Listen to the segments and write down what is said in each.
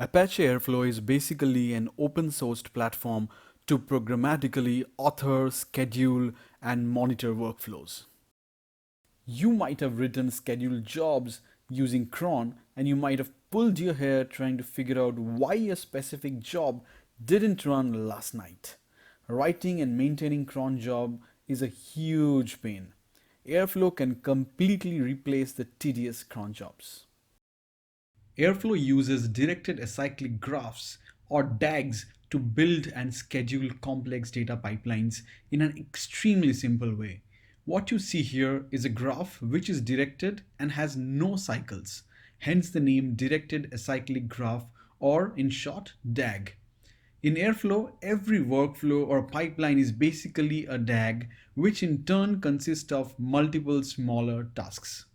Apache Airflow is basically an open sourced platform to programmatically author, schedule, and monitor workflows. You might have written scheduled jobs using cron, and you might have pulled your hair trying to figure out why a specific job didn't run last night. Writing and maintaining cron job is a huge pain. Airflow can completely replace the tedious cron jobs. Airflow uses directed acyclic graphs or DAGs to build and schedule complex data pipelines in an extremely simple way. What you see here is a graph which is directed and has no cycles, hence the name directed acyclic graph, or in short, DAG. In Airflow, every workflow or pipeline is basically a DAG, which in turn consists of multiple smaller tasks.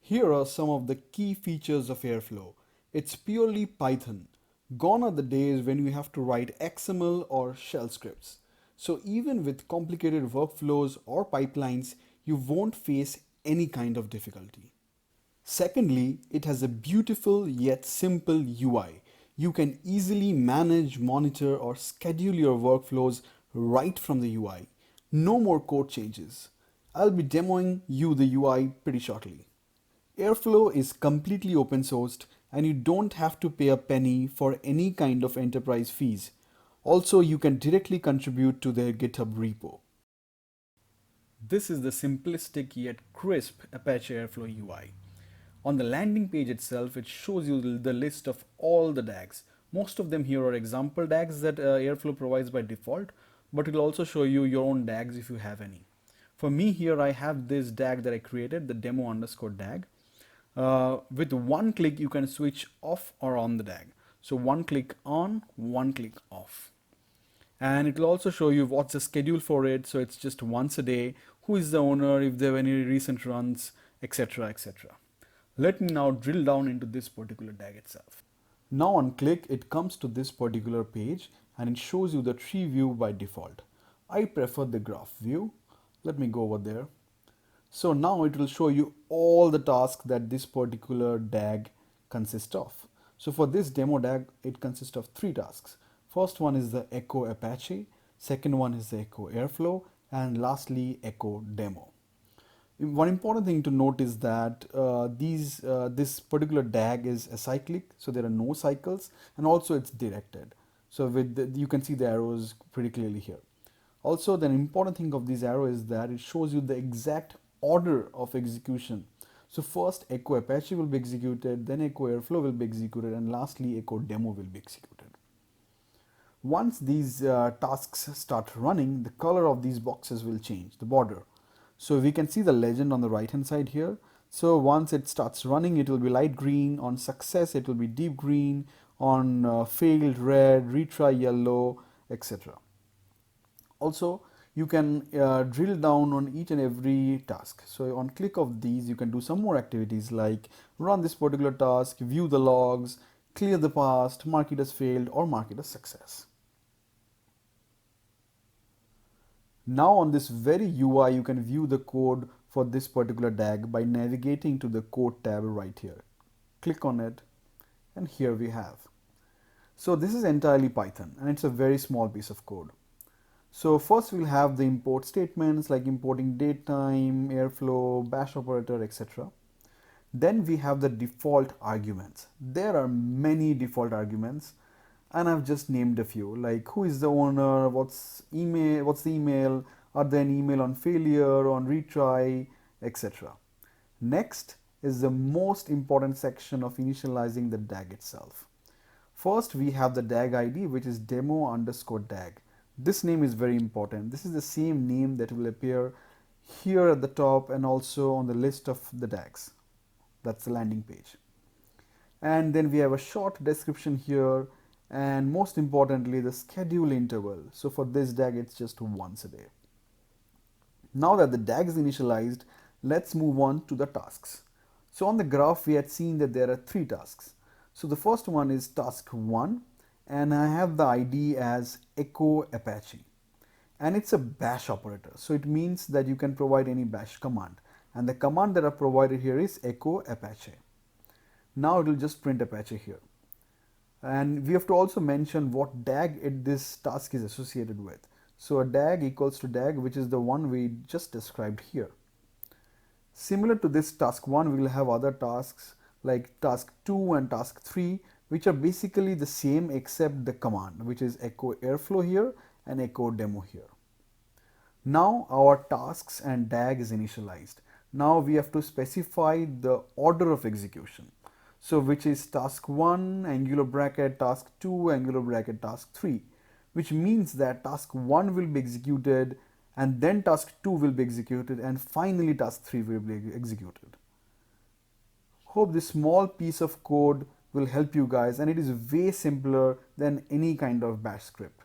Here are some of the key features of Airflow. It's purely Python. Gone are the days when you have to write XML or shell scripts. So even with complicated workflows or pipelines, you won't face any kind of difficulty. Secondly, it has a beautiful yet simple UI. You can easily manage, monitor, or schedule your workflows right from the UI. No more code changes. I'll be demoing you the UI pretty shortly. Airflow is completely open sourced and you don't have to pay a penny for any kind of enterprise fees. Also, you can directly contribute to their GitHub repo. This is the simplistic yet crisp Apache Airflow UI. On the landing page itself, it shows you the list of all the DAGs. Most of them here are example DAGs that Airflow provides by default, but it will also show you your own DAGs if you have any. For me here, I have this DAG that I created, the demo underscore DAG. With one click, you can switch off or on the DAG. So one click on, one click off. And it will also show you what's the schedule for it. So it's just once a day, who is the owner, if there are any recent runs, etc. etc. Let me now drill down into this particular DAG itself. Now on click, it comes to this particular page and it shows you the tree view by default. I prefer the graph view. Let me go over there. So now it will show you all the tasks that this particular DAG consists of. So for this demo DAG, it consists of 3 tasks. First one is the echo Apache, second one is the echo Airflow, and lastly echo demo. One important thing to note is that this particular DAG is acyclic, so there are no cycles, and also it's directed. So you can see the arrows pretty clearly here. Also, the important thing of this arrow is that it shows you the exact order of execution. So first echo Apache will be executed, then echo Airflow will be executed, and lastly echo demo will be executed. Once these tasks start running, the color of these boxes will change, the border. So we can see the legend on the right hand side here. So once it starts running, it will be light green. On success, it will be deep green. On failed, red, retry, yellow, etc. Also, you can drill down on each and every task. So on click of these, you can do some more activities like run this particular task, view the logs, clear the past, mark it as failed, or mark it as success. Now on this very UI, you can view the code for this particular DAG by navigating to the code tab right here. Click on it, and here we have. So this is entirely Python, and it's a very small piece of code. So first we'll have the import statements like importing datetime, airflow, bash operator, etc. Then we have the default arguments. There are many default arguments and I've just named a few, like who is the owner, what's the email, are there an email on failure, on retry, etc. Next is the most important section of initializing the DAG itself. First we have the DAG ID, which is demo underscore DAG. This name is very important. This is the same name that will appear here at the top and also on the list of the DAGs. That's the landing page. And then we have a short description here, and most importantly the schedule interval. So for this DAG, it's just once a day. Now that the DAG is initialized, let's move on to the tasks. So on the graph, we had seen that there are 3 tasks. So the first one is task 1, and I have the ID as echo Apache, and it's a bash operator. So it means that you can provide any bash command, and the command that I provided here is echo Apache. Now it will just print Apache here. And we have to also mention what DAG this task is associated with. So a DAG equals to DAG, which is the one we just described here. Similar to this task 1, we will have other tasks like task 2 and task 3, which are basically the same except the command, which is echo airflow here and echo demo here. Now our tasks and DAG is initialized. Now we have to specify the order of execution. So which is task 1 angular bracket task 2 angular bracket task 3, which means that task 1 will be executed and then task 2 will be executed and finally task 3 will be executed. Hope this small piece of code will help you guys, and it is way simpler than any kind of bash script.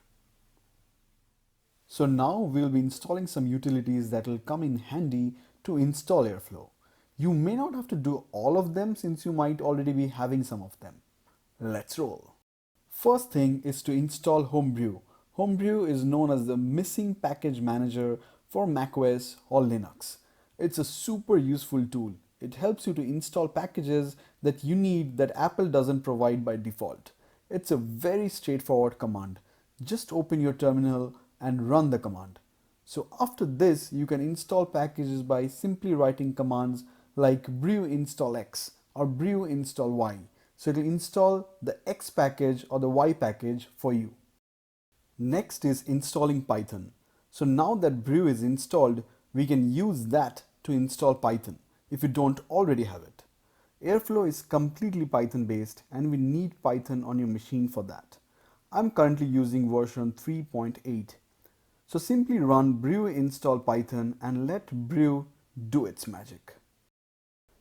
So now we'll be installing some utilities that will come in handy to install Airflow. You may not have to do all of them since you might already be having some of them. Let's roll. First thing is to install Homebrew. Homebrew is known as the missing package manager for macOS or Linux. It's a super useful tool. It helps you to install packages that you need that Apple doesn't provide by default. It's a very straightforward command. Just open your terminal and run the command. So after this, you can install packages by simply writing commands like brew install x or brew install y. So it will install the X package or the Y package for you. Next is installing Python. So now that brew is installed, we can use that to install Python if you don't already have it. Airflow is completely Python based and we need Python on your machine for that. I'm currently using version 3.8. So simply run brew install Python and let brew do its magic.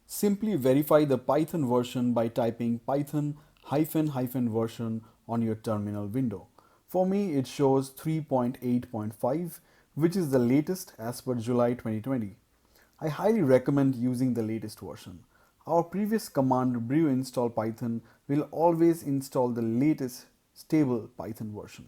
Simply verify the Python version by typing python --version on your terminal window. For me, it shows 3.8.5, which is the latest as per July 2020. I highly recommend using the latest version. Our previous command brew install Python will always install the latest stable Python version.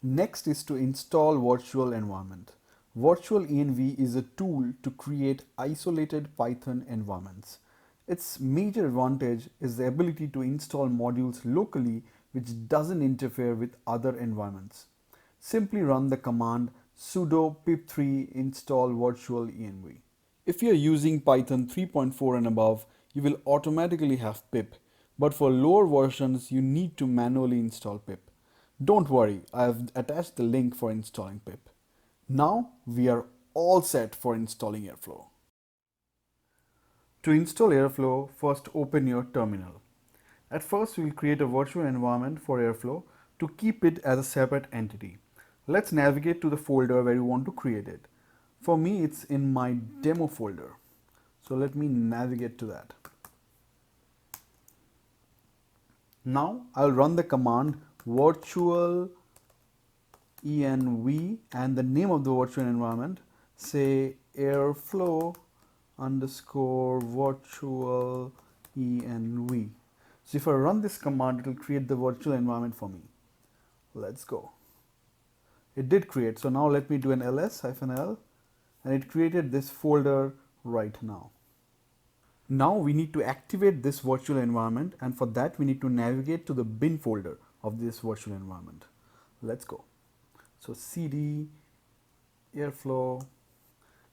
Next is to install virtual environment. Virtual env is a tool to create isolated Python environments. Its major advantage is the ability to install modules locally which doesn't interfere with other environments. Simply run the command sudo pip3 install virtual env. If you are using Python 3.4 and above, you will automatically have pip, but for lower versions you need to manually install pip. Don't worry, I have attached the link for installing pip. Now we are all set for installing Airflow. To install Airflow, first open your terminal. At first, we will create a virtual environment for Airflow to keep it as a separate entity. Let's navigate to the folder where you want to create it. For me, it's in my demo folder. So let me navigate to that. Now I'll run the command virtual env and the name of the virtual environment, say airflow underscore virtual env. So if I run this command, it will create the virtual environment for me. Let's go. It did create. So now let me do an ls-l and it created this folder right now. Now we need to activate this virtual environment, and for that we need to navigate to the bin folder of this virtual environment. Let's go. So cd airflow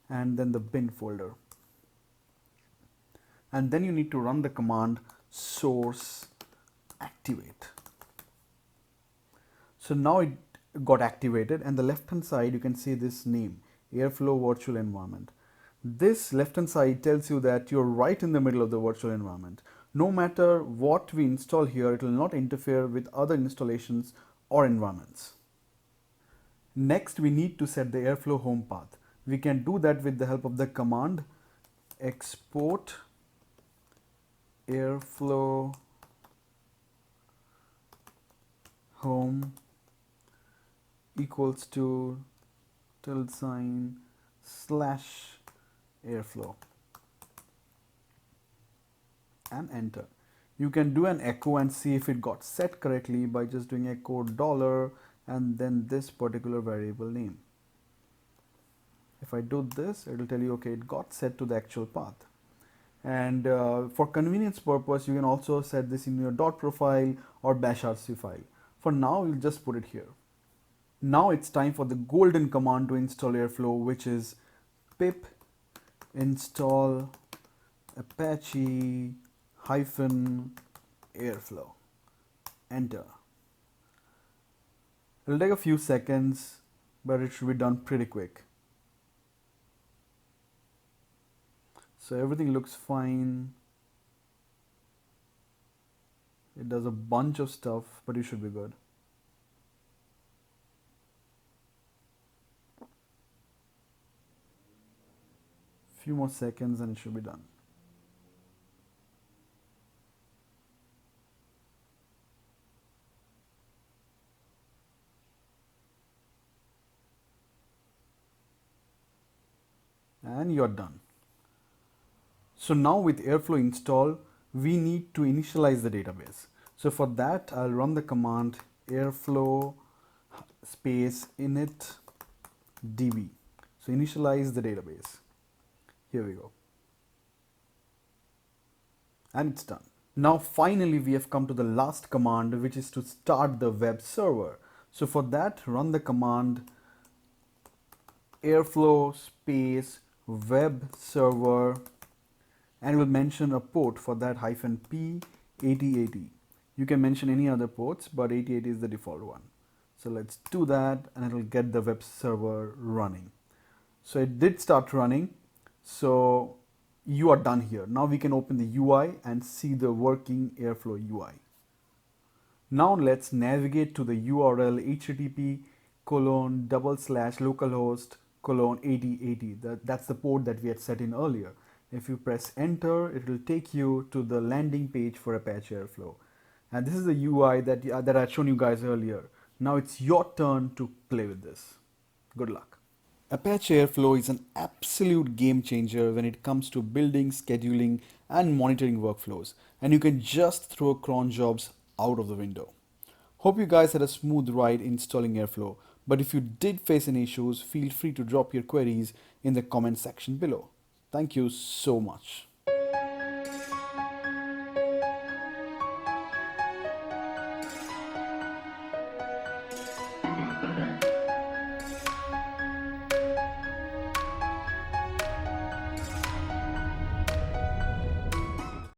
and then the bin folder. And then you need to run the command source activate. So now it got activated, and the left hand side you can see this name, Airflow virtual environment. This left hand side tells you that you're right in the middle of the virtual environment. No matter what we install here, it will not interfere with other installations or environments. Next, we need to set the Airflow home path. We can do that with the help of the command export airflow home equals to ~airflow and enter. You can do an echo and see if it got set correctly by just doing echo $ and then this particular variable name. If I do this, it will tell you, okay, it got set to the actual path. And for convenience purpose, you can also set this in your dot profile or bash rc file. For now, we'll just put it here. Now it's time for the golden command to install Airflow, which is pip install Apache hyphen Airflow. Enter. It'll take a few seconds, but it should be done pretty quick. So everything looks fine. It does a bunch of stuff, but you should be good. Few more seconds and it should be done. And you're done. So now with Airflow installed, we need to initialize the database. So for that, I'll run the command airflow space init db. So initialize the database. Here we go. And it's done. Now finally we have come to the last command, which is to start the web server. So for that, run the command airflow space web server, and we'll mention a port for that -p8080. You can mention any other ports, but 8080 is the default one. So let's do that and it'll get the web server running. So it did start running. So you are done here. Now we can open the UI and see the working Airflow UI. Now let's navigate to the URL http://localhost:8080. That's the port that we had set in earlier. If you press enter, it will take you to the landing page for Apache Airflow. And this is the UI that I had shown you guys earlier. Now it's your turn to play with this. Good luck. Apache Airflow is an absolute game changer when it comes to building, scheduling, and monitoring workflows. And you can just throw cron jobs out of the window. Hope you guys had a smooth ride installing Airflow. But if you did face any issues, feel free to drop your queries in the comment section below. Thank you so much.